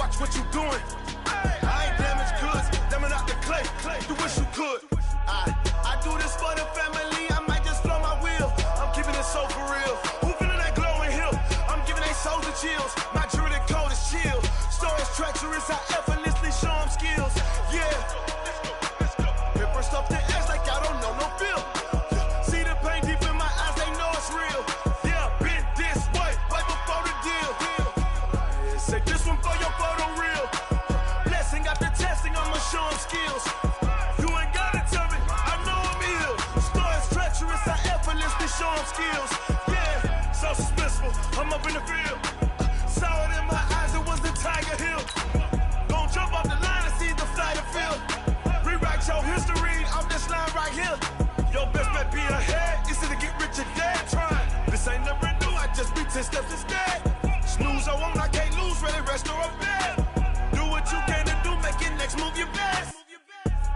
watch what you doing. I ain't damaged goods, damn it out the clay. You wish you could. I do this for the family, I might just blow my wheel. I'm keeping it so for real. Who feeling that glowing hill? I'm giving they souls the chills. My jewelry cold is chill. Stories treacherous, I effortlessly show them skills. Yeah. Hit first off the edge like I don't know no feel. See the pain deep in my eyes, they know it's real. Yeah, been this way, right before the deal. Say this one for your photo real. Blessing after testing, I'ma show them skills. You ain't gotta tell me, I know I'm ill. Stories treacherous, I effortlessly show them skills. Yeah, so suspenseful, I'm up in the field. Saw it in my eyes, it was the Tiger Hill. Gon' jump off the line and see the flight of field. Rewrite your history off this line right here. Your best bet be ahead, it's to get rich or dead trying. This ain't never new, I just be 10 steps instead. Snooze or won't, I can't lose, ready, rest or a bed. Do what you can to do, make your next move your best.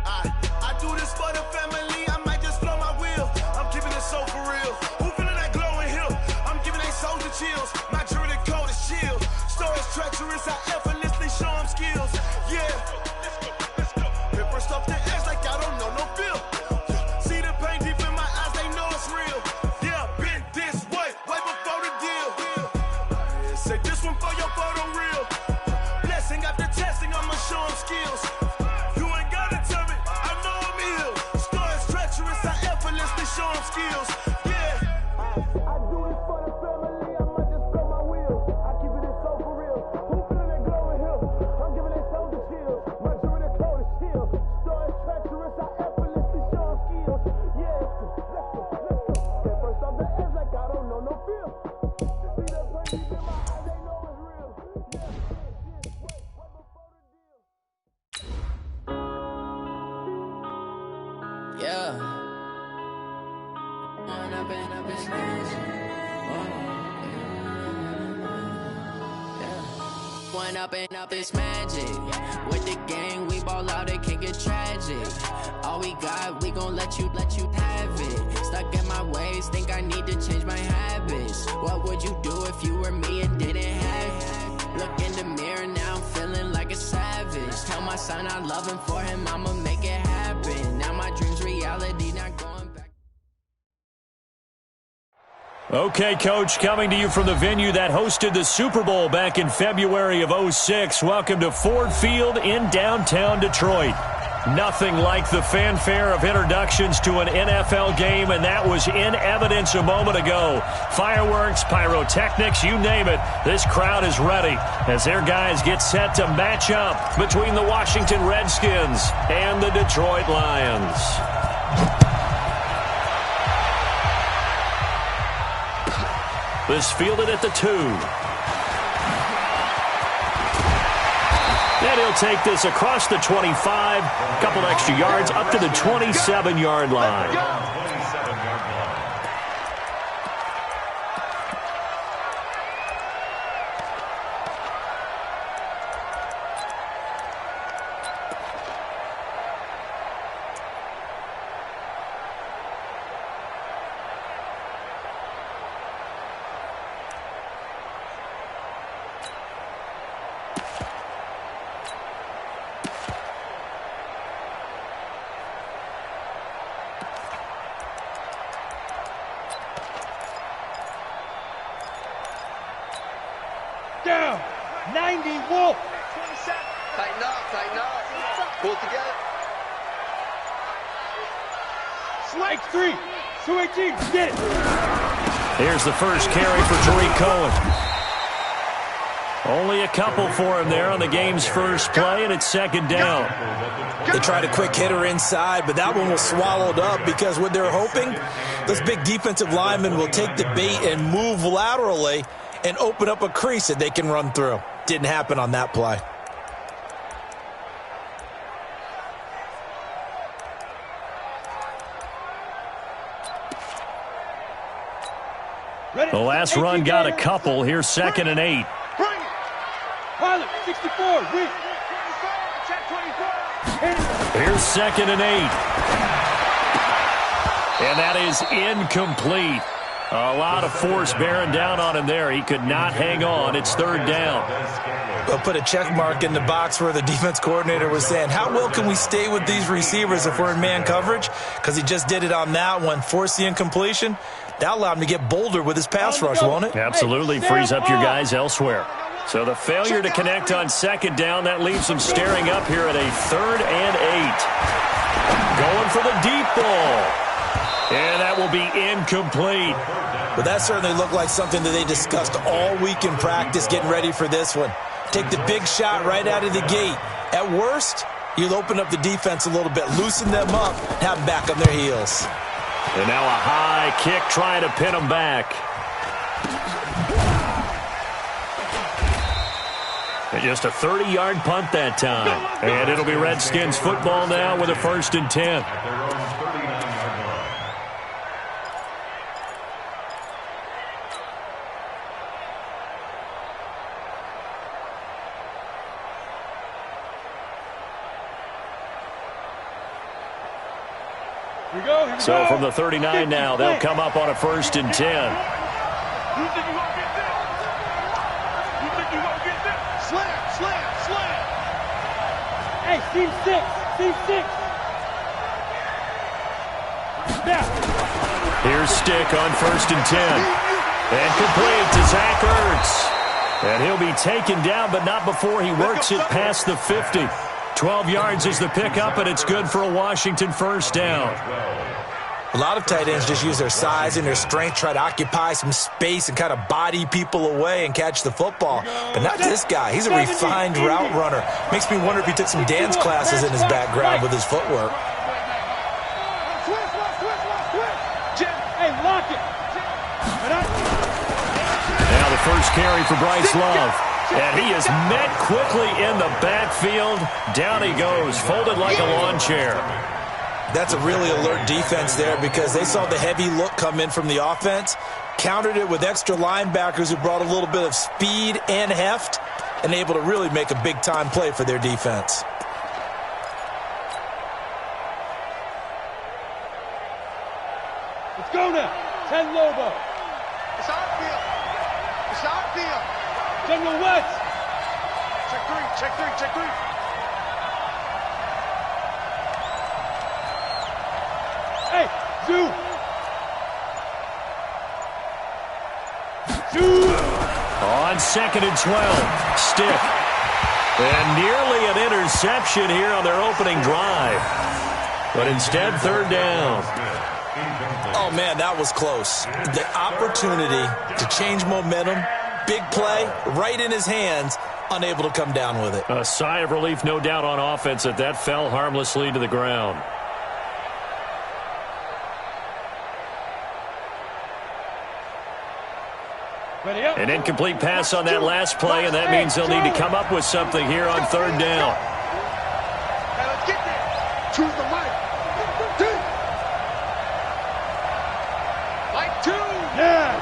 I do this for the family, I might just blow my wheel. I'm keeping it so for real. Who feeling that glowing hill? I'm giving they souls the chills. My jewelry cold is chill. Stories treacherous, I effortlessly show them skills. Yeah. Hit first off the edge like I don't know no feel. See the pain deep in my eyes, they know it's real. Yeah, been this way, way before the deal. Say this one for your photo real. Blessing after testing, I'ma show them skills. You ain't gotta tell me, I know I'm ill. Stories treacherous, I effortlessly show them skills. Yeah. I do this for the family, I might just blow my wheel. I keep it so for real. Who feeling that glowing hill? I'm giving they souls the chills. My jewelry cold is chill. Stories treacherous, I effortlessly show them skills. Yeah. Let's go. Get first off the edge like I don't know no feel. See that pain deep in my eyes, they know it's real. Yeah. Wait, right before the deal. Yeah. One up and up is magic. With the gang, we ball out, it can get tragic. All we got, we gon' let you have it. Stuck in my ways, think I need to change my habits. What would you do if you were me and didn't have it? Look in the mirror, now I'm feeling like a savage. Tell my son I love him, for him I'ma make it happen. Now my dream's reality, not going back. Okay, Coach, coming to you from the venue that hosted the Super Bowl back in February of '06. Welcome to Ford Field in downtown Detroit. Nothing like the fanfare of introductions to an NFL game, and that was in evidence a moment ago. Fireworks, pyrotechnics, you name it. This crowd is ready as their guys get set to match up between the Washington Redskins and the Detroit Lions. This fielded at the 2. And he'll take this across the 25, a couple extra yards up to the 27-yard line. Down, 90 Wolf. Tighten up. Pull together. Strike 3, 218, get it. Here's the first carry for Tariq Cohen. Only a couple for him there on the game's first play, and it's second down. They tried a quick hitter inside, but that one was swallowed up because what they're hoping, those big defensive linemen will take the bait and move laterally and open up a crease that they can run through. Didn't happen on that play. The last run got a couple. Here's 2nd and 8. Pilot, 64, read. Here's 2nd and 8. And that is incomplete. A lot of force bearing down on him there. He could not hang on. It's third down. We'll put a check mark in the box where the defense coordinator was saying, how well can we stay with these receivers if we're in man coverage? Because he just did it on that one, forced the incompletion. That allowed him to get bolder with his pass rush, won't it? Absolutely. Frees up your guys elsewhere. So the failure to connect on second down, that leaves them staring up here at a 3rd and 8. Going for the deep ball. And that will be incomplete. But that certainly looked like something that they discussed all week in practice getting ready for this one. Take the big shot right out of the gate. At worst, you'll open up the defense a little bit, loosen them up, have them back on their heels. And now a high kick trying to pin them back. And just a 30-yard punt that time. And it'll be Redskins football now with a 1st and 10. So from the 39 now, they'll come up on a 1st and 10. You think you won't get this? You think you won't get this? Slam. Hey, team 6. Now. Here's Stick on 1st and 10. And complete to Zach Ertz. And he'll be taken down, but not before he works it past the 50. 12 yards is the pickup, and it's good for a Washington 1st down. A lot of tight ends just use their size and their strength, try to occupy some space and kind of body people away and catch the football. But not this guy. He's a refined route runner. Makes me wonder if he took some dance classes in his background with his footwork. Hey, lock it. Now the first carry for Bryce Love. And he is met quickly in the backfield. Down he goes, folded like a lawn chair. That's a really alert defense there because they saw the heavy look come in from the offense, countered it with extra linebackers who brought a little bit of speed and heft, and able to really make a big-time play for their defense. Let's go now. 10 Lobo. It's outfield. It's outfield. General West. Check three. Hey, Zoo. On 2nd and 12, Stick. And nearly an interception here on their opening drive. But instead, 3rd down. Oh, man, that was close. The opportunity to change momentum, big play, right in his hands, unable to come down with it. A sigh of relief, no doubt, on offense that fell harmlessly to the ground. An incomplete pass on that last play, and that means they'll need to come up with something here on 3rd down. Now let's get there. Choose the mic. Mike 2. Yeah.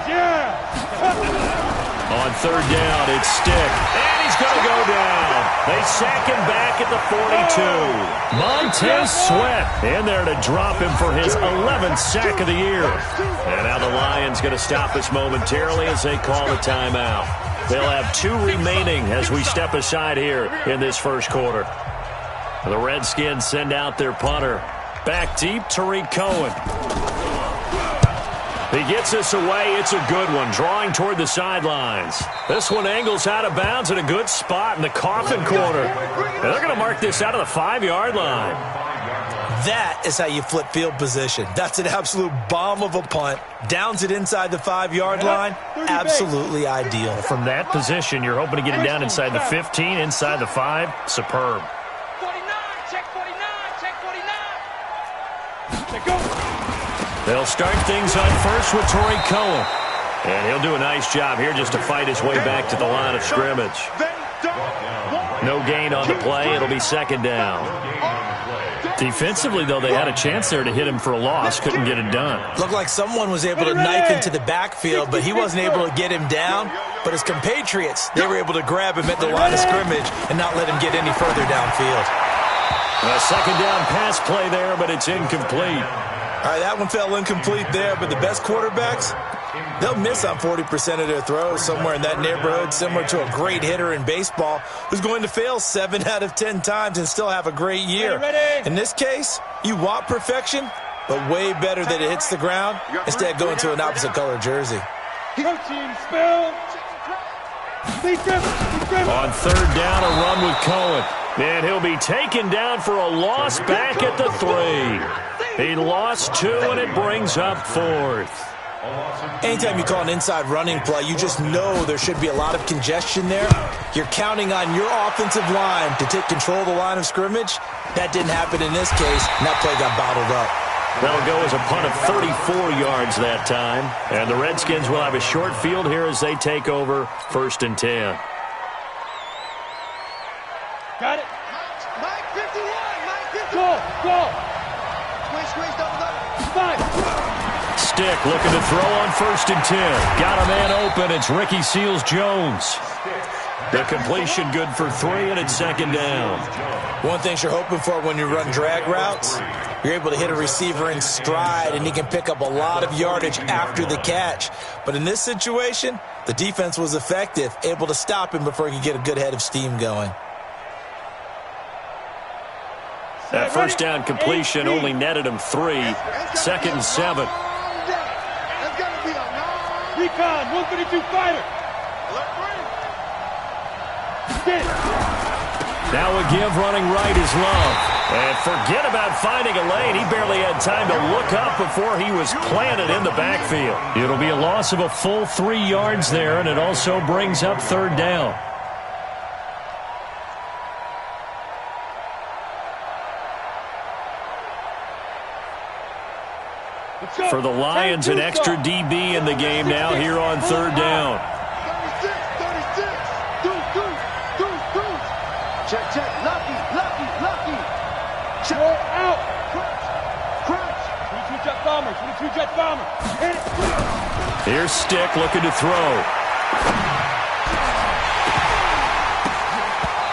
On 3rd down, it's Stick. And he's going to go down. They sack him back at the 42. Montez Sweat in there to drop him for his 11th sack of the year. And now the Lions going to stop us momentarily as they call the timeout. They'll have 2 remaining as we step aside here in this 1st quarter. The Redskins send out their punter. Back deep, Tariq Cohen. He gets this away. It's a good one, drawing toward the sidelines. This one angles out of bounds at a good spot in the coffin corner. And they're going to mark this out of the 5-yard line. That is how you flip field position. That's an absolute bomb of a punt. Downs it inside the 5-yard line. Absolutely ideal. From that position, you're hoping to get him down inside the 15, inside the 5. Superb. 49, check 49. Check go. They'll start things on first with Tariq Cohen. And he'll do a nice job here just to fight his way back to the line of scrimmage. No gain on the play. It'll be 2nd down. Defensively, though, they had a chance there to hit him for a loss. Couldn't get it done. Looked like someone was able to knife into the backfield, but he wasn't able to get him down. But his compatriots, they were able to grab him at the line of scrimmage and not let him get any further downfield. A 2nd down pass play there, but it's incomplete. All right, that one fell incomplete there, but the best quarterbacks, they'll miss on 40% of their throws, somewhere in that neighborhood, similar to a great hitter in baseball who's going to fail 7 out of 10 times and still have a great year. In this case, you want perfection, but way better that it hits the ground instead of going to an opposite color jersey. Protein spill. On third down, a run with Cohen. And he'll be taken down for a loss back at the 3. He lost 2, and it brings up 4th. Anytime you call an inside running play, you just know there should be a lot of congestion there. You're counting on your offensive line to take control of the line of scrimmage. That didn't happen in this case, and that play got bottled up. That'll go as a punt of 34 yards that time. And the Redskins will have a short field here as they take over 1st and 10. Got it. Mike 51. Mike 51. Go. Squeeze, double. 5. Stick looking to throw on 1st and 10. Got a man open. It's Ricky Seals-Jones. The completion good for 3, and it's 2nd down. One thing you're hoping for when you run drag routes, you're able to hit a receiver in stride, and he can pick up a lot of yardage after the catch. But in this situation, the defense was effective, able to stop him before he could get a good head of steam going. That first down completion only netted him 3. 2nd and 7. Recon, 132 fighter. Now a give running right is Love. And forget about finding a lane. He barely had time to look up before he was planted in the backfield. It'll be a loss of a full 3 yards there, and it also brings up 3rd down. For the Lions, an extra DB in the game now here on 3rd down. 36. Check. Lucky. Check. Out. Crunch. 22 jet bomber. Hit it. Here's Stick looking to throw.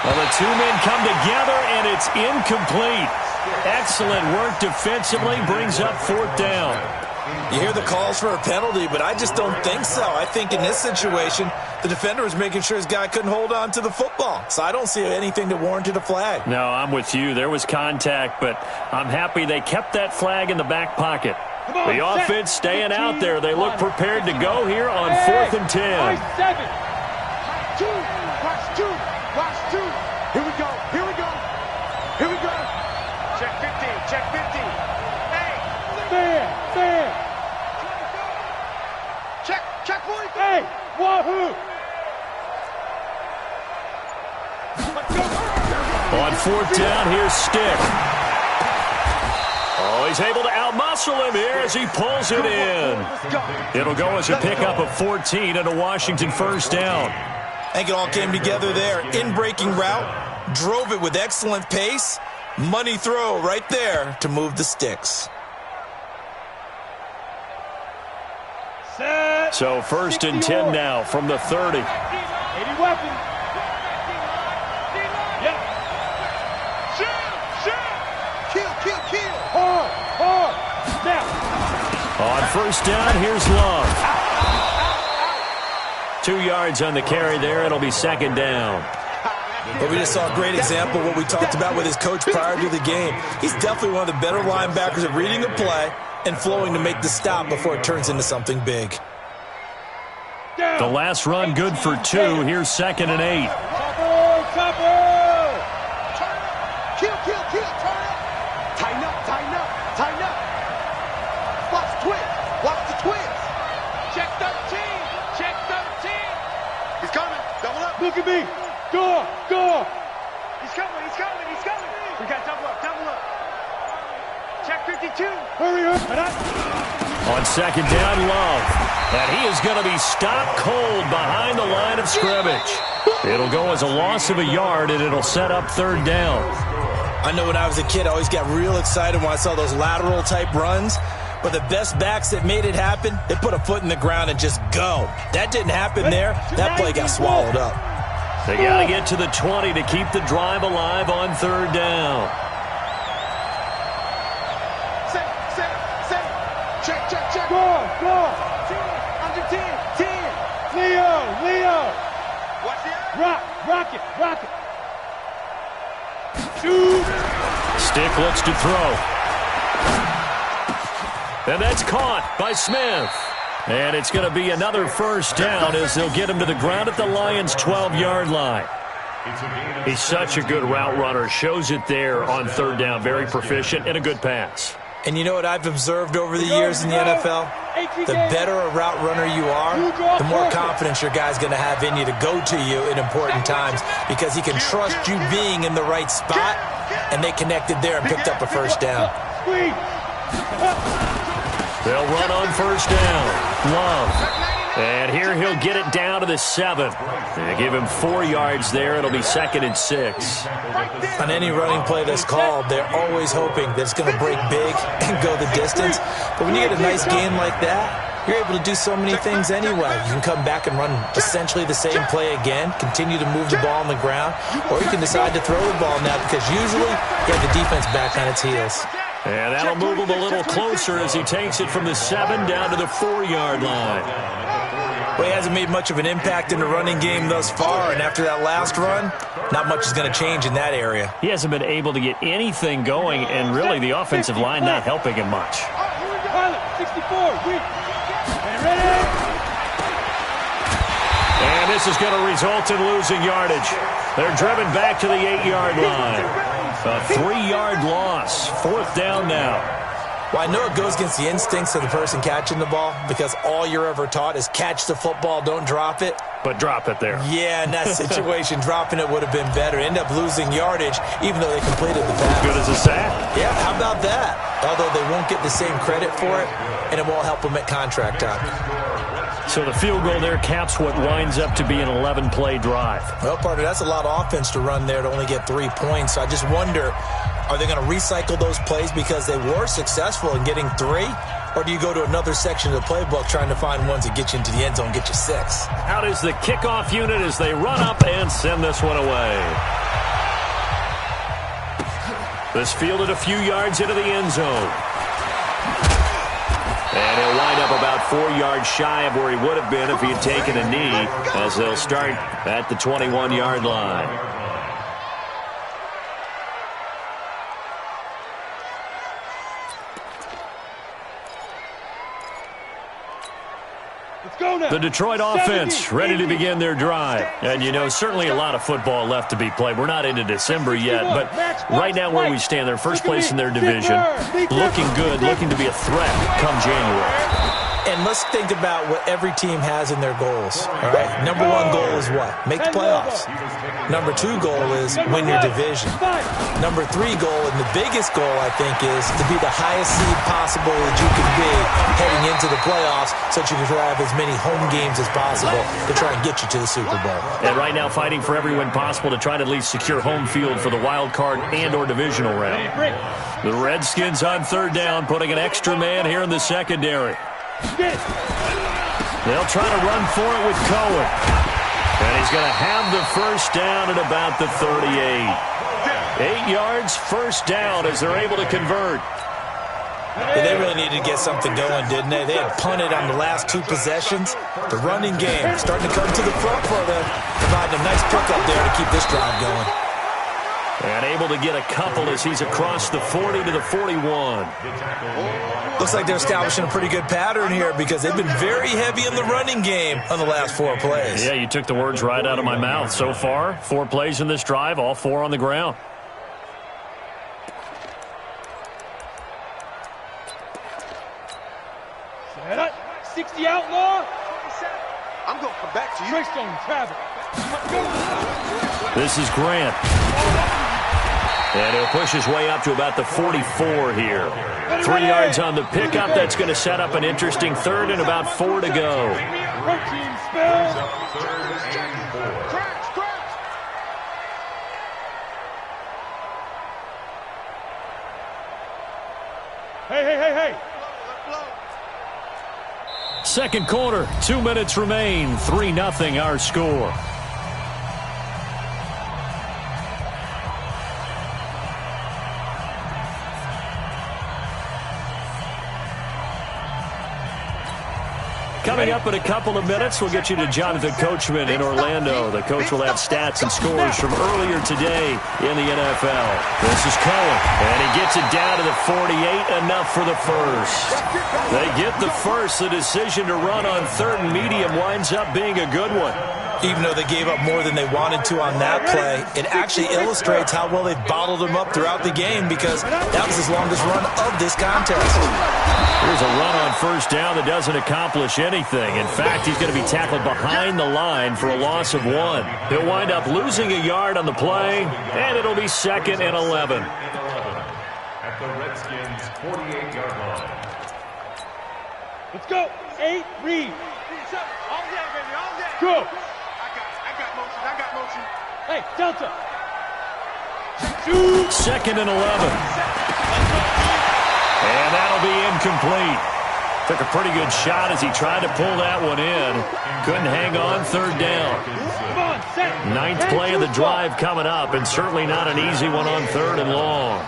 Well, the 2 men come together, and it's incomplete. Excellent work defensively, brings up 4th down. You hear the calls for a penalty, but I just don't think so. I think in this situation, the defender was making sure his guy couldn't hold on to the football. So I don't see anything that warranted a flag. No, I'm with you. There was contact, but I'm happy they kept that flag in the back pocket. The offense staying out there. They look prepared to go here on 4th and 10. Watch 7. Watch 2. Here we go. Check 50. Hey. Fair. Check 40. Hey, wahoo. On 4th down, here's Stick. Oh, he's able to outmuscle him here as he pulls it in. It'll go as a pickup of 14 and a Washington 1st down. I think it all came together there. In-breaking route, drove it with excellent pace. Money throw right there to move the sticks. Set. So 1st and 10 now from the 30. 80 weapons. Yep. Shoot. Kill. Hard. Now. On 1st down, here's Love. 2 yards on the carry there. It'll be 2nd down. But we just saw a great example of what we talked about with his coach prior to the game. He's definitely one of the better linebackers at reading a play and flowing to make the stop before it turns into something big. The last run good for 2. Here's 2nd and 8. Chopper. Kill. Turn up. Tighten up. Watch the twins. Check 13. He's coming. Double up. Look at me. Go. He's coming. We got double up. Check 52. Hurry up. On 2nd down, Love. And he is going to be stopped cold behind the line of scrimmage. It'll go as a loss of a yard, and it'll set up 3rd down. I know when I was a kid, I always got real excited when I saw those lateral-type runs. But the best backs that made it happen, they put a foot in the ground and just go. That didn't happen there. That play got swallowed up. They got to get to the 20 to keep the drive alive on 3rd down. Set. Score. 10. Under 10. 10. Leo. Watch the eye. Rock it. Shoot. Stick looks to throw. And that's caught by Smith. And it's going to be another first down as they'll get him to the ground at the Lions' 12-yard line. He's such a good route runner. Shows it there on third down. Very proficient and a good pass. And you know what I've observed over the years in the NFL? The better a route runner you are, the more confidence your guy's going to have in you to go to you in important times because he can trust you being in the right spot, and they connected there and picked up a first down. They'll run on first down. Love. And here he'll get it down to the 7. They give him 4 yards there. It'll be 2nd and 6. On any running play that's called, they're always hoping that it's going to break big and go the distance. But when you get a nice game like that, you're able to do so many things anyway. You can come back and run essentially the same play again, continue to move the ball on the ground, or you can decide to throw the ball now because usually you have the defense back on its heels. And that'll move him a little closer as he takes it from the 7 down to the 4-yard line. Well, he hasn't made much of an impact in the running game thus far, and after that last run, not much is going to change in that area. He hasn't been able to get anything going, and really the offensive line not helping him much. 64, And this is going to result in losing yardage. They're driven back to the 8-yard line. A 3-yard loss. 4th down now. Well, I know it goes against the instincts of the person catching the ball because all you're ever taught is catch the football, don't drop it. But drop it there. Yeah, in that situation, dropping it would have been better. End up losing yardage even though they completed the pass. Good as a sack. Yeah, how about that? Although they won't get the same credit for it, and it won't help them at contract time. So the field goal there caps what winds up to be an 11-play drive. Well, partner, that's a lot of offense to run there to only get 3 points. So I just wonder, are they going to recycle those plays because they were successful in getting 3? Or do you go to another section of the playbook trying to find ones that get you into the end zone and get you 6? Out is the kickoff unit as they run up and send this one away. This fielded a few yards into the end zone. And he'll wind up about 4 yards shy of where he would have been if he had taken a knee as they'll start at the 21-yard line. The Detroit offense ready to begin their drive. And, you know, certainly a lot of football left to be played. We're not into December yet, but right now where we stand, they're first place in their division. Looking good, looking to be a threat come January. And let's think about what every team has in their goals. All right, number 1 goal is what? Make the playoffs. Number 2 goal is win your division. Number 3 goal, and the biggest goal, I think, is to be the highest seed possible that you can be heading into the playoffs so that you can have as many home games as possible to try and get you to the Super Bowl. And right now fighting for every win possible to try to at least secure home field for the wild card and or divisional round. The Redskins on third down, putting an extra man here in the secondary. They'll try to run for it with Cohen. And he's going to have the first down at about the 38. 8 yards, first down as they're able to convert. Yeah, they really needed to get something going, didn't they? They had punted on the last 2 possessions. The running game starting to come to the front for them, providing a nice pickup there to keep this drive going. And able to get a couple as he's across the 40 to the 41. Looks like they're establishing a pretty good pattern here because they've been very heavy in the running game on the last 4 plays. Yeah, you took the words right out of my mouth. So far, 4 plays in this drive, all 4 on the ground. Set up. 60 outlaw. I'm going to come back to you. Trace on travel. This is Grant. And he'll push his way up to about the 44 here. 3 yards on the pickup. That's going to set up an interesting third and about 4 to go. Hey. Second quarter, 2 minutes remain. 3-0 our score. Coming up in a couple of minutes, we'll get you to Jonathan Coachman in Orlando. The coach will have stats and scores from earlier today in the NFL. This is Cohen, and he gets it down to the 48, enough for the first. They get the first. The decision to run on third and medium winds up being a good one. Even though they gave up more than they wanted to on that play, it actually illustrates how well they've bottled them up throughout the game because that was his longest run of this contest. Here's a run on first down that doesn't accomplish anything. In fact, he's going to be tackled behind the line for a loss of 1. He'll wind up losing a yard on the play, and it'll be 2nd and 11. At the Redskins' 48-yard line. Let's go. 8, read. All day, baby, all day. Go. I got motion. Hey, Delta. 2nd and 11. And that'll be incomplete. Took a pretty good shot as he tried to pull that one in. Couldn't hang on, third down. Come on, set. 9th play of the drive coming up, and certainly not an easy one on 3rd and long.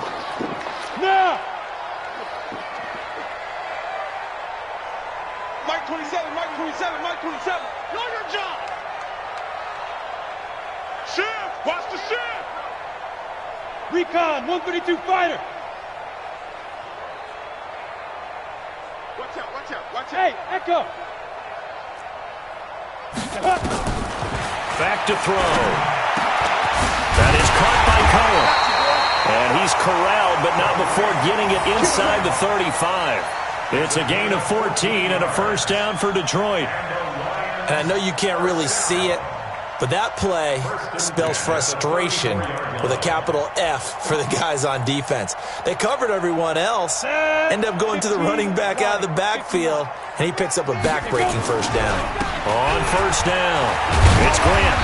Now. Mike 27, Mike 27, Mike 27. Know your job. Shift, watch the shift. Recon, 132 fighter. Watch out. Hey, Echo. Back to throw. That is caught by Cohen. And he's corralled, but not before getting it inside the 35. It's a gain of 14 and a first down for Detroit. And I know you can't really see it, but that play spells frustration with a capital F for the guys on defense. They covered everyone else, end up going to the running back out of the backfield, and he picks up a back-breaking first down. On first down, it's Grant.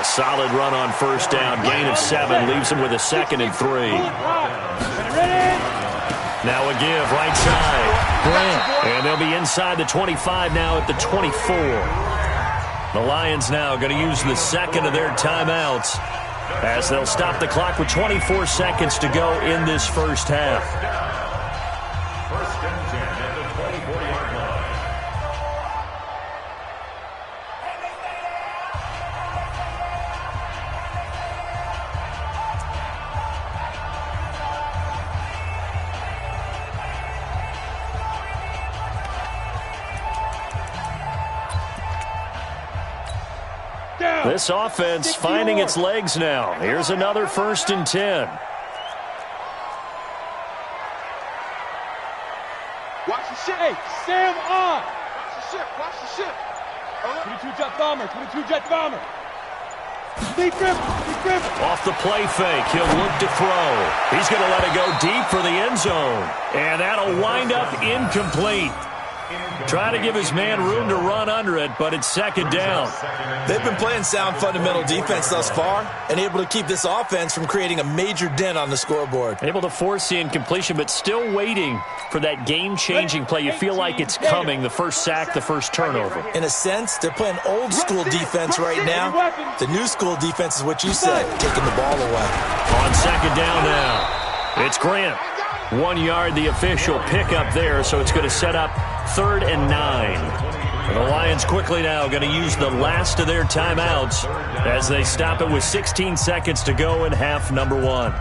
A solid run on first down, gain of 7, leaves him with a 2nd and 3. Now a give, right side, Grant. And they'll be inside the 25 now at the 24. The Lions now going to use the 2nd of their timeouts as they'll stop the clock with 24 seconds to go in this first half. First and 10 at the 24-yard line. This offense finding its legs now. Here's another 1st and 10. Watch the shift. Hey, Sam on. Watch the shift. 22 jet bomber, 22 jet bomber. Deep grip. Off the play fake, he'll look to throw. He's going to let it go deep for the end zone. And that'll wind up incomplete. Trying to give his man room to run under it, but it's 2nd down. They've been playing sound fundamental defense thus far and able to keep this offense from creating a major dent on the scoreboard. Able to force the incompletion, but still waiting for that game-changing play. You feel like it's coming, the first sack, the first turnover. In a sense, they're playing old school defense right now. The new school defense is what you said, taking the ball away. On 2nd down now, it's Grant. 1 yard, the official pickup there, so it's going to set up 3rd and 9. And the Lions quickly now going to use the last of their timeouts as they stop it with 16 seconds to go in half number 1.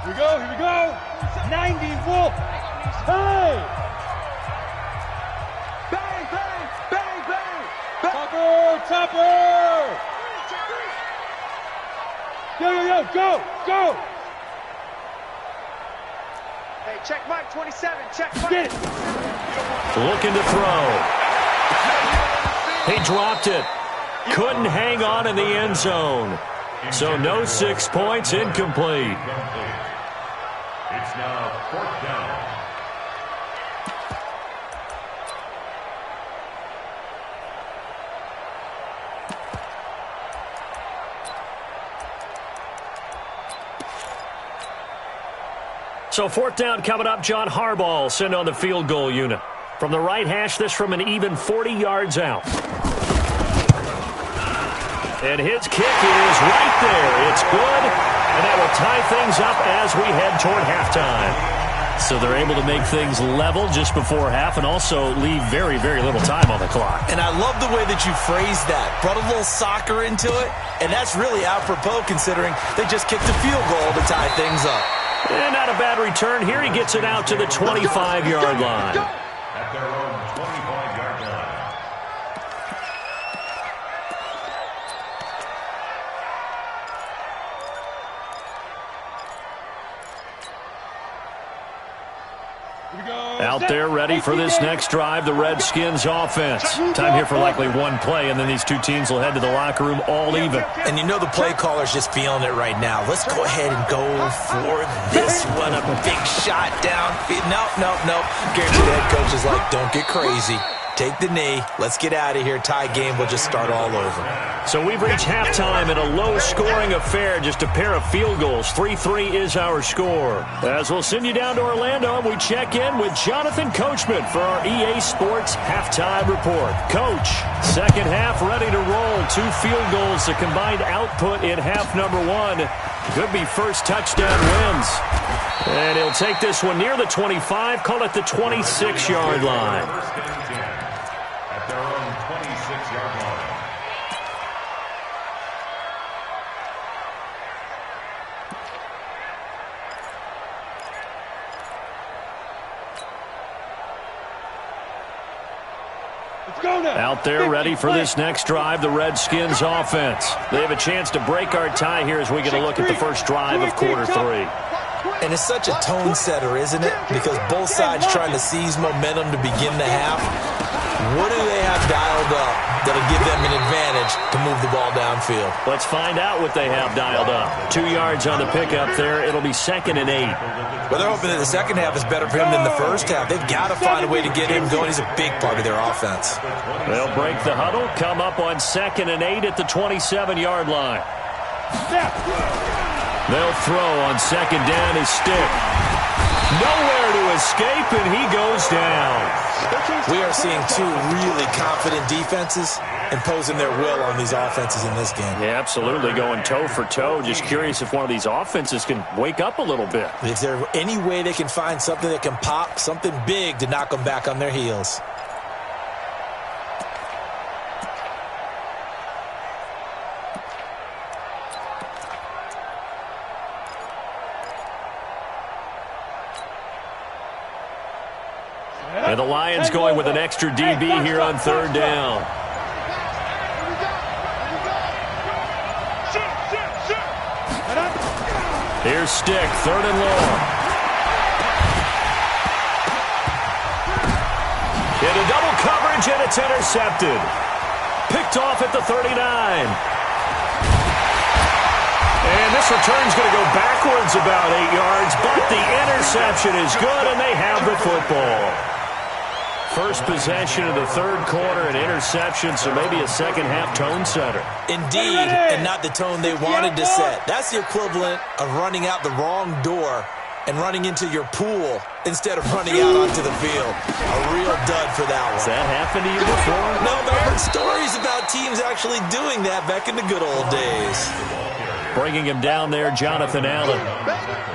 Here we go. 90 Wolf. Hey. Topper! Go! Hey, check Mike 27. Check Mike. Get it. Looking to throw. He dropped it. Couldn't hang on in the end zone. So no 6 points, incomplete. It's now 4th down. So 4th down coming up. John Harbaugh sent on the field goal unit. From the right hash, this from an even 40 yards out. And his kick is right there. It's good, And that will tie things up as we head toward halftime. So they're able to make things level just before half and also leave very, very little time on the clock. And I love the way that you phrased that. Brought a little soccer into it, and that's really apropos considering they just kicked a field goal to tie things up. And not a bad return here. He gets it out to the 25-yard line. At their own 25-yard line. Out there ready for this next drive, the Redskins offense. Time here for likely one play, and then these two teams will head to the locker room all even. And you know the play caller's just feeling it right now. Let's go ahead and go for this one. A big shot downfield. Nope. Guarantee the head coach is like, don't get crazy. Take the knee. Let's get out of here. Tie game. We'll just start all over. So we've reached halftime in a low-scoring affair. Just a pair of field goals. 3-3 is our score. As we'll send you down to Orlando, we check in with Jonathan Coachman for our EA Sports Halftime Report. Coach, second half ready to roll. 2 field goals, the combined output in half number 1. Could be first touchdown wins. And he'll take this one near the 25, call it the 26-yard line. At their own 26-yard line. Out there ready for this next drive, the Redskins offense. They have a chance to break our tie here as we get a look at the first drive of quarter 3. And it's such a tone setter, isn't it? Because both sides trying to seize momentum to begin the half. What do they have dialed up that'll give them an advantage to move the ball downfield? Let's find out what they have dialed up. 2 yards on the pickup there. It'll be 2nd and 8. Well, they're hoping that the second half is better for him than the first half. They've got to find a way to get him going. He's a big part of their offense. They'll break the huddle, come up on 2nd and 8 at the 27-yard line. They'll throw on 2nd down his stick. Nowhere to escape, and he goes down. We are seeing 2 really confident defenses imposing their will on these offenses in this game. Yeah, absolutely, going toe for toe. Just curious if one of these offenses can wake up a little bit. Is there any way they can find something that can pop, something big to knock them back on their heels? And the Lions going with an extra DB here on 3rd down. Here's Stick, 3rd and long. Into double coverage, and it's intercepted. Picked off at the 39. And this return's going to go backwards about 8 yards, but the interception is good, and they have the football. First possession of the 3rd quarter, an interception, so maybe a second-half tone setter. Indeed, and not the tone they wanted to set. That's the equivalent of running out the wrong door and running into your pool instead of running out onto the field. A real dud for that one. Has that happened to you before? No, but I've heard stories about teams actually doing that back in the good old days. Bringing him down there, Jonathan Allen.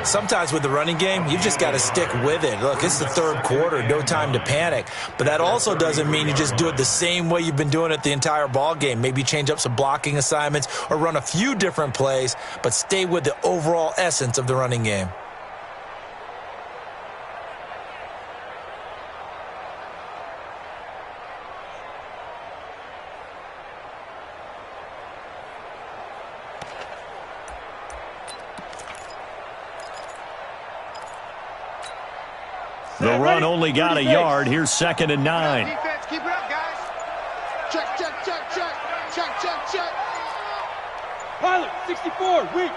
Sometimes with the running game, you've just got to stick with it. Look, it's the 3rd quarter, no time to panic. But that also doesn't mean you just do it the same way you've been doing it the entire ball game. Maybe change up some blocking assignments or run a few different plays, but stay with the overall essence of the running game. The run only got a yard. Here's 2nd and 9. Defense, keep it up, guys. Check. Pilot, 64, weak.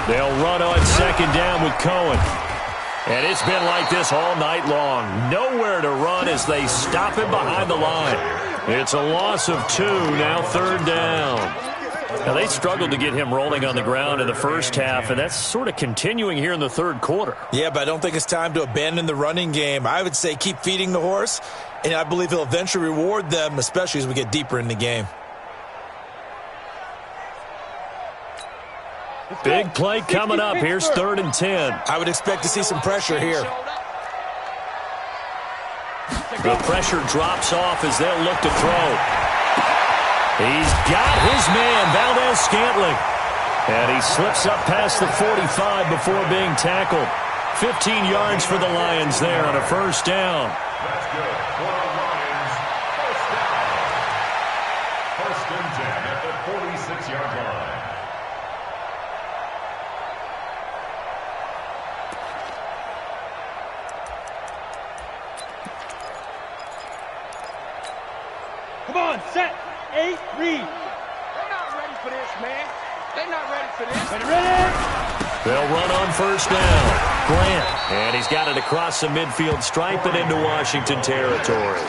They'll run on 2nd down with Cohen. And it's been like this all night long. Nowhere to run as they stop him behind the line. It's a loss of 2, now 3rd down. Now, they struggled to get him rolling on the ground in the first half, and that's sort of continuing here in the 3rd quarter. Yeah, but I don't think it's time to abandon the running game. I would say keep feeding the horse, and I believe he'll eventually reward them, especially as we get deeper in the game. Big play coming up. Here's 3rd and 10. I would expect to see some pressure here. The pressure drops off as they'll look to throw. He's got his man, Valdez-Scantling. And he slips up past the 45 before being tackled. 15 yards for the Lions there on a 1st down. That's good for the Lions. 1st down. 1st and 10 at the 46-yard line. Come on, set, 8, read. They're not ready for this, man. They're not ready for this. Ready? They'll run on 1st down. Grant, and he's got it across the midfield stripe and into Washington territory.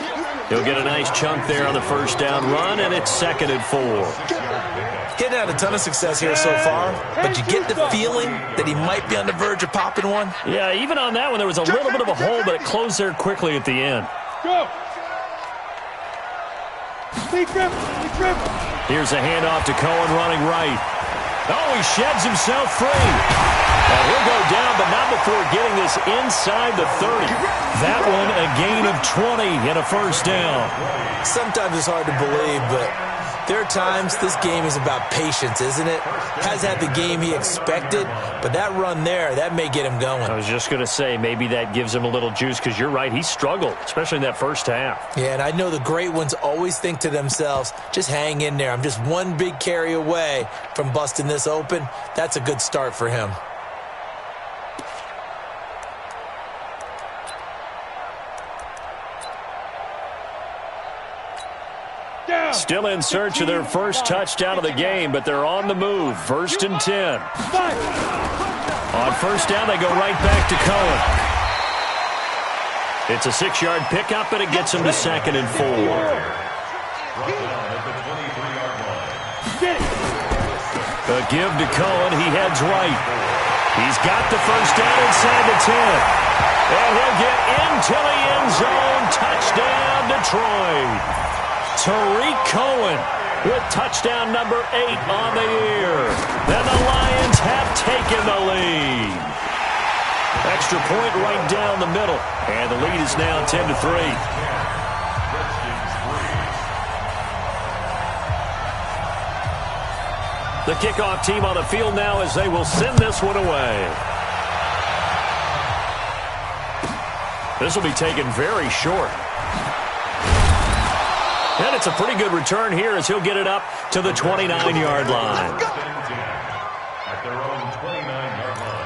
He'll get a nice chunk there on the 1st down run, and it's 2nd and 4. Getting had a ton of success here so far, but you get the feeling that he might be on the verge of popping one. Yeah, even on that one, there was a little bit of a hole, but it closed there quickly at the end. Go. Big trip. Here's a handoff to Cohen running right. Oh, he sheds himself free. And he'll go down, but not before getting this inside the 30. That one a gain of 20 and a 1st down. Sometimes it's hard to believe, but there are times this game is about patience, isn't it? Has had the game he expected, but that run there, that may get him going. I was just going to say, maybe that gives him a little juice, because you're right, he struggled, especially in that 1st half. Yeah, and I know the great ones always think to themselves, just hang in there. I'm just one big carry away from busting this open. That's a good start for him. Still in search of their 1st touchdown of the game, but they're on the move. 1st and 10. On 1st down, they go right back to Cohen. It's a 6-yard pickup, and it gets him to 2nd and 4. A give to Cohen. He heads right. He's got the 1st down inside the 10. And he'll get into the end zone. Touchdown, Detroit. Tariq Cohen with touchdown number 8 on the year. And the Lions have taken the lead. Extra point right down the middle. And the lead is now 10-3. The kickoff team on the field now as they will send this one away. This will be taken very short. And it's a pretty good return here as he'll get it up to the 29-yard line. At their own 29-yard line.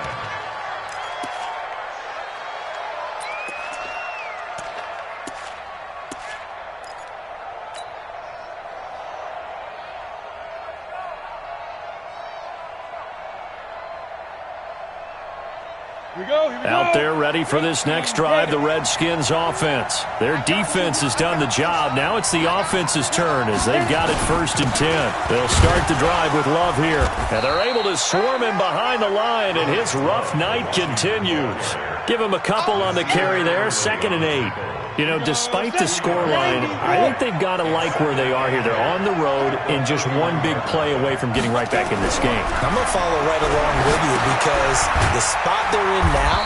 Here we go. Out there ready for this next drive, the Redskins offense. Their defense has done the job. Now it's the offense's turn as they've got it 1st and 10. They'll start the drive with Love here. And they're able to swarm him behind the line, and his rough night continues. Give him a couple on the carry there, 2nd and 8. You know, despite the scoreline, I think they've got to like where they are here. They're on the road and just one big play away from getting right back in this game. I'm going to follow right along with you because the spot they're in now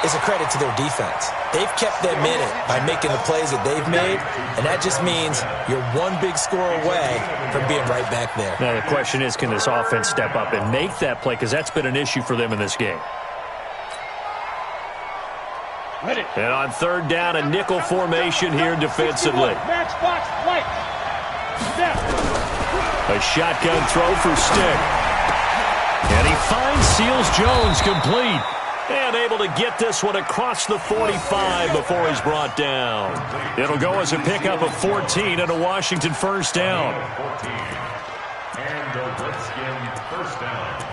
is a credit to their defense. They've kept them in it by making the plays that they've made, and that just means you're one big score away from being right back there. Now, the question is, can this offense step up and make that play? Because that's been an issue for them in this game. And on 3rd down, a nickel formation here defensively. Matchbox light. A shotgun throw for Stick. And he finds Seals-Jones complete. And able to get this one across the 45 before he's brought down. It'll go as a pickup of 14 and a Washington 1st down. 14. And the Redskin 1st down.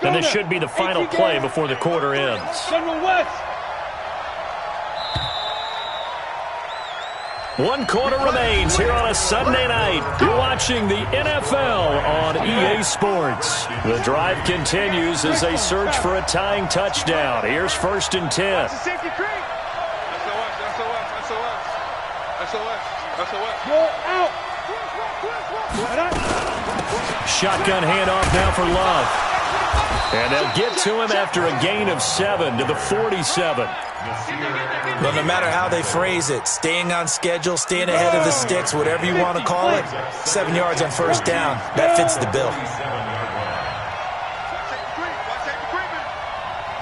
And this should be the final play before the quarter ends. General West. 1 quarter remains here on a Sunday night. You're watching the NFL on EA Sports. The drive continues as they search for a tying touchdown. Here's 1st and 10. Safety creek. shotgun handoff now for Love. And they'll get to him after a gain of 7 to the 47. Well, no matter how they phrase it, staying on schedule, staying ahead of the sticks, whatever you want to call it, 7 yards on first down, that fits the bill.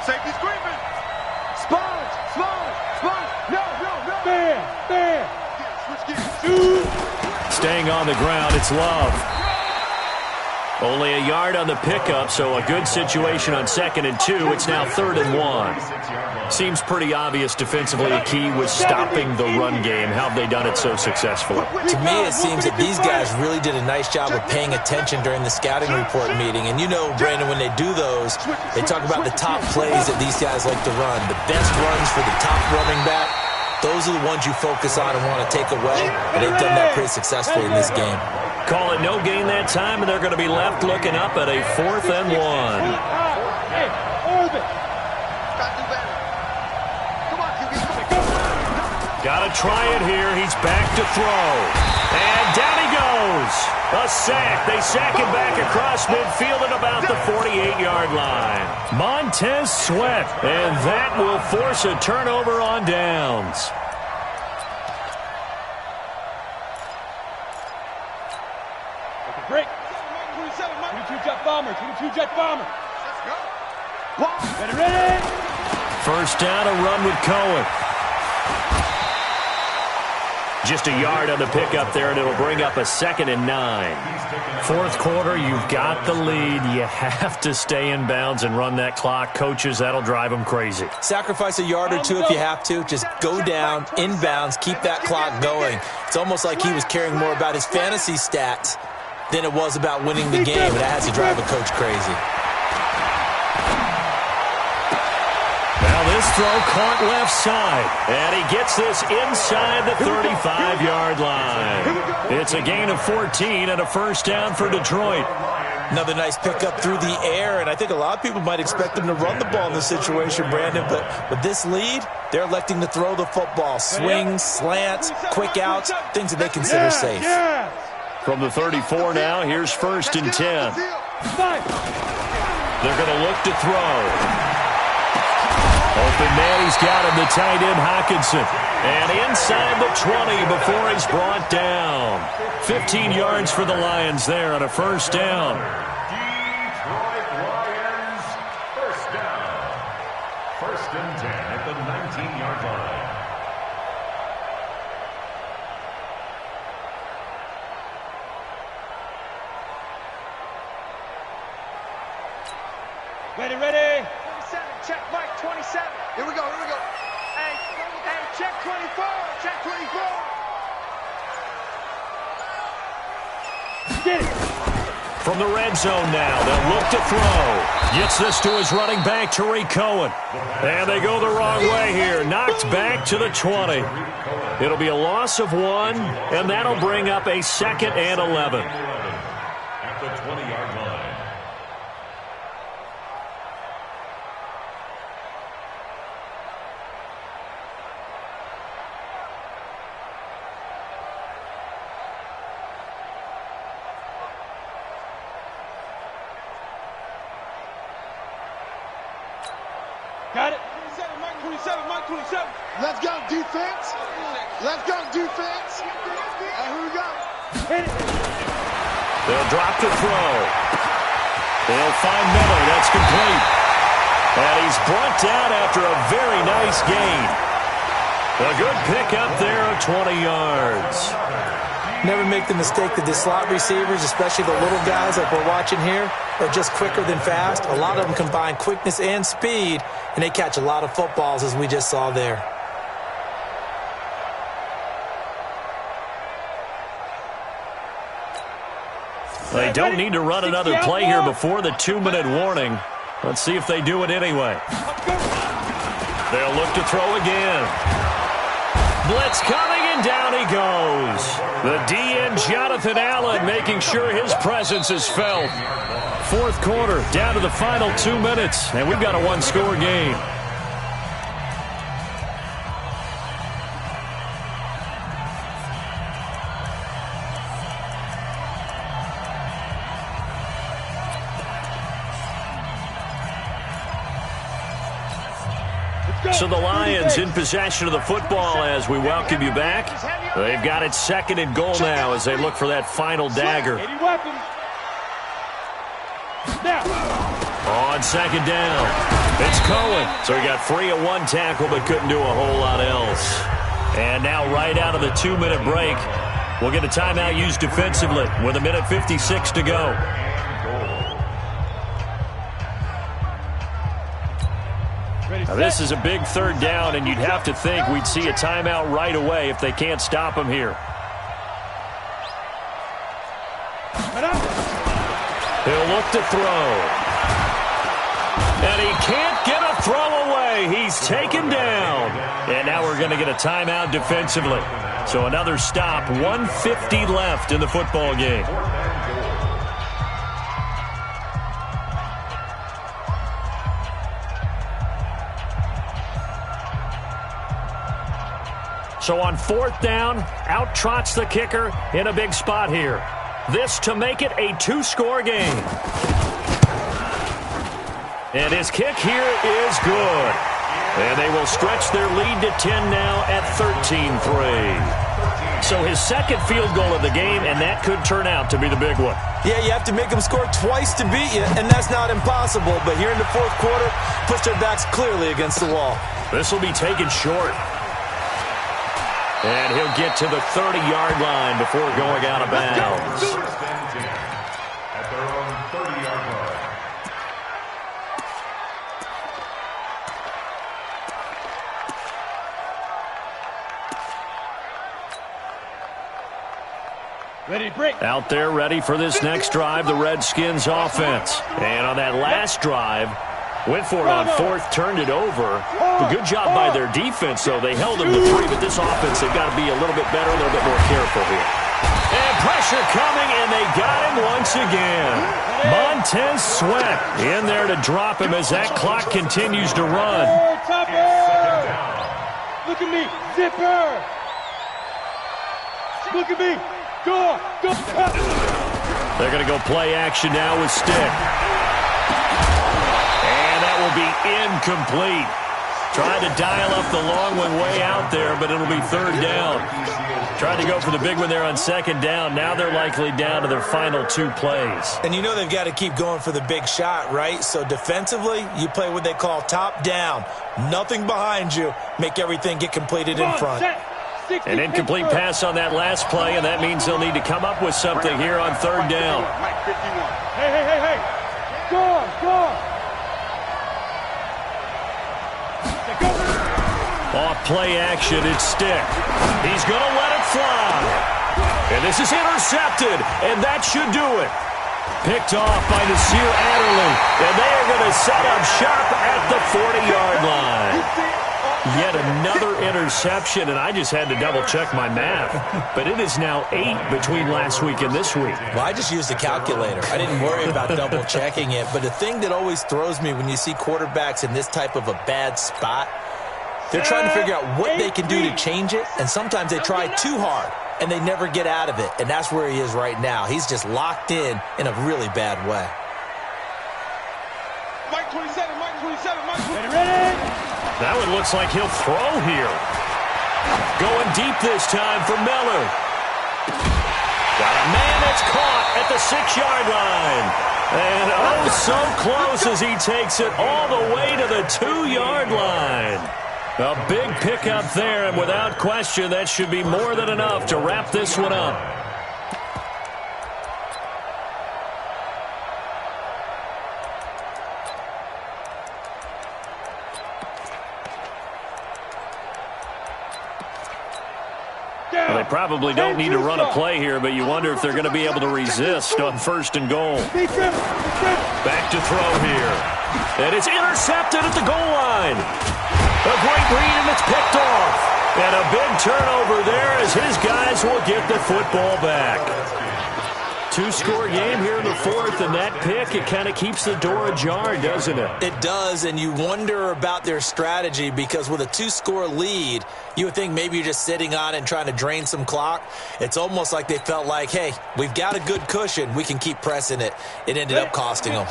Safety screaming. Sponge. No. Bam. Staying on the ground, it's Love. Only a yard on the pickup, so a good situation on 2nd and 2. It's now 3rd and 1. Seems pretty obvious defensively a key was stopping the run game. How have they done it so successfully? To me, it seems that these guys really did a nice job of paying attention during the scouting report meeting. And you know, Brandon, when they do those, they talk about the top plays that these guys like to run. The best runs for the top running back, those are the ones you focus on and want to take away. And they've done that pretty successfully in this game. Call it no gain that time, and they're going to be left looking up at a 4th and 1. Hey, Orbit. Got to try it here. He's back to throw. And down he goes. A sack. They sack him back across midfield at about the 48-yard line. Montez Sweat. And that will force a turnover on downs. Break. 22 jet bomber. Let's go. Ready. First down, a run with Cohen. Just a yard on the pickup there, and it'll bring up a 2nd and 9. 4th quarter, you've got the lead. You have to stay in bounds and run that clock. Coaches, that'll drive them crazy. Sacrifice a yard or two if you have to. Just go down, inbounds, keep that clock going. It's almost like he was caring more about his fantasy stats than it was about winning the game, and that has to drive a coach crazy. Now this throw caught left side, and he gets this inside the 35-yard line. It's a gain of 14 and a first down for Detroit. Another nice pickup through the air, and I think a lot of people might expect them to run the ball in this situation, Brandon, but with this lead, they're electing to throw the football. Swings, slants, quick outs, things that they consider safe. From the 34 now, here's 1st and 10. They're going to look to throw. Open man, he's got him, the tight end Hockenson. And inside the 20 before he's brought down. 15 yards for the Lions there on a first down. Detroit Lions, first down. 1st and 10 at the 19-yard line. Ready. 27, check, Mike, 27. Here we go. Hey, check 24, check 24. Get it. From the red zone now, they'll look to throw. Gets this to his running back, Tariq Cohen. And they go the wrong way here. Knocked back to the 20. It'll be a loss of 1, and that'll bring up a 2nd and 11. At the 20-yard line. Got it. 27. Let's go, defense. And here we go. Hit it. They'll drop the throw. They'll find Miller. That's complete. And he's brought down after a very nice gain. A good pickup there of 20 yards. Never make the mistake that the slot receivers, especially the little guys like we're watching here, are just quicker than fast. A lot of them combine quickness and speed, and they catch a lot of footballs, as we just saw there. They don't need to run another play here before the 2-minute warning. Let's see if they do it anyway. They'll look to throw again. Blitz coming, and down he goes. The DN, Jonathan Allen, making sure his presence is felt. 4th quarter, down to the final 2 minutes, and we've got a 1-score game. So the Lions in possession of the football as we welcome you back. They've got it 2nd and goal now as they look for that final dagger. On 2nd down, it's Cohen. So he got free of one tackle but couldn't do a whole lot else. And now right out of the 2-minute break, we'll get a timeout used defensively with 1:56 to go. Now this is a big 3rd down, and you'd have to think we'd see a timeout right away if they can't stop him here. He'll look to throw. And he can't get a throw away. He's taken down. And now we're going to get a timeout defensively. So another stop, 1:50 left in the football game. So on 4th down, out trots the kicker in a big spot here. This to make it a 2-score game. And his kick here is good. And they will stretch their lead to 10 now at 13-3. So his 2nd field goal of the game, and that could turn out to be the big one. Yeah, you have to make them score twice to beat you, and that's not impossible. But here in the 4th quarter, push their backs clearly against the wall. This will be taken short. And he'll get to the 30-yard line before going out of bounds. At their own 30-yard line. Ready, break. Out there ready for this next drive, the Redskins offense. And on that last drive, went for it on 4th, turned it over. A good job by their defense, though. They held them to 3, but this offense, they've got to be a little bit better, a little bit more careful here. And pressure coming, and they got him once again. Montez Sweat in there to drop him as that clock continues to run. Look at me, zipper. Look at me. Go. They're going to go play action now with Stick. Will be incomplete. Trying to dial up the long one way out there, but it'll be 3rd down. Tried to go for the big one there on 2nd down. Now they're likely down to their final 2 plays. And you know they've got to keep going for the big shot, right? So defensively, you play what they call top down. Nothing behind you. Make everything get completed in front. An incomplete pass on that last play, and that means they'll need to come up with something here on 3rd down. Hey. Go. Off play action, it's Stick. He's going to let it fly. And this is intercepted, and that should do it. Picked off by Nasir Adderley, and they are going to set up shop at the 40-yard line. Yet another interception, and I just had to double-check my math. But it is now 8 between last week and this week. Well, I just used a calculator. I didn't worry about double-checking it. But the thing that always throws me when you see quarterbacks in this type of a bad spot, they're trying to figure out what they can do to change it, and sometimes they try too hard, and they never get out of it. And that's where he is right now. He's just locked in a really bad way. Mike 27. Ready? That one looks like he'll throw here. Going deep this time for Miller. Got a man that's caught at the 6-yard line. And oh, so close as he takes it all the way to the 2-yard line. A big pickup there, and without question, that should be more than enough to wrap this one up. Well, they probably don't need to run a play here, but you wonder if they're going to be able to resist on 1st and goal. Back to throw here. And it's intercepted at the goal line. A great read, and it's picked off. And a big turnover there as his guys will get the football back. 2-score game here in the 4th. fourth and that pick, it kind of keeps the door ajar, doesn't it? It does, and you wonder about their strategy because with a 2-score lead, you would think maybe you're just sitting on it and trying to drain some clock. It's almost like they felt like, hey, we've got a good cushion. We can keep pressing it. It ended up costing them.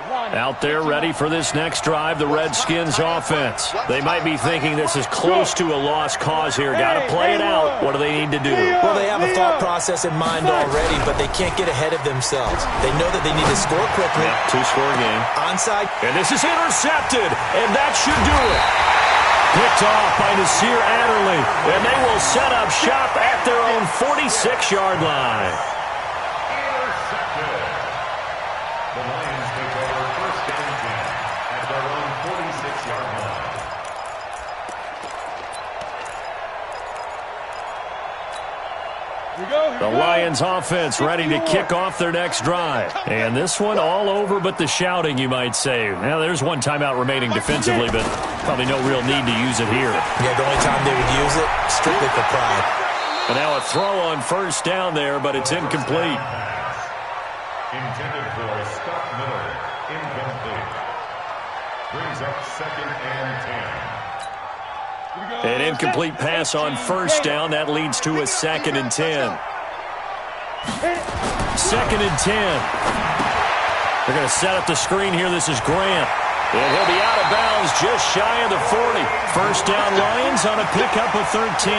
Out there ready for this next drive, the Redskins offense. They might be thinking this is close to a lost cause here. Got to play it out. What do they need to do? Well, they have a thought process in mind already, but they can't get ahead of themselves. They know that they need to score quickly. Yeah, 2-score game. Onside. And this is intercepted, and that should do it. Picked off by Nasir Adderley, and they will set up shop at their own 46-yard line. Intercepted. The Lions take over first and 10 at their own 46-yard line. The Lions offense ready to kick off their next drive. And this one all over but the shouting, you might say. Now, there's one timeout remaining defensively, but probably no real need to use it here. Yeah, the only time they would use it, strictly for pride. And now a throw on first down there, but it's incomplete. Intended for Scott Miller. Incomplete. Brings up second and 10. An incomplete pass on first down. That leads to a 2nd and 10. 2nd and 10. They're going to set up the screen here. This is Grant. And he'll be out of bounds just shy of the 40. First down Lions on a pickup of 13.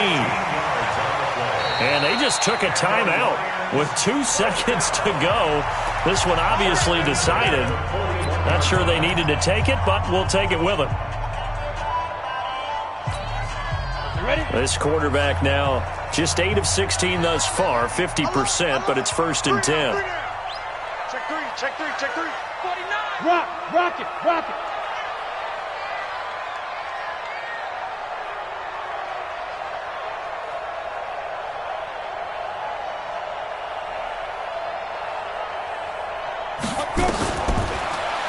And they just took a timeout with 2 seconds to go. This one obviously decided. Not sure they needed to take it, but we'll take it with them. This quarterback now just 8 of 16 thus far, 50%, but it's 1st and 10. Check three, check three, check three. 49. Rock it.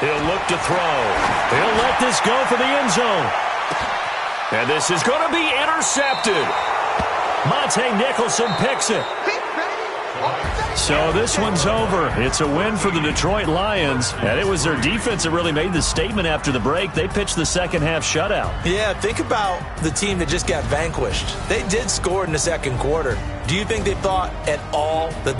He'll look to throw. He'll let this go for the end zone. And this is going to be intercepted. Monte Nicholson picks it. So this one's over. It's a win for the Detroit Lions. And it was their defense that really made the statement after the break. They pitched the second half shutout. Yeah, think about the team that just got vanquished. They did score in the second quarter. Do you think they thought at all that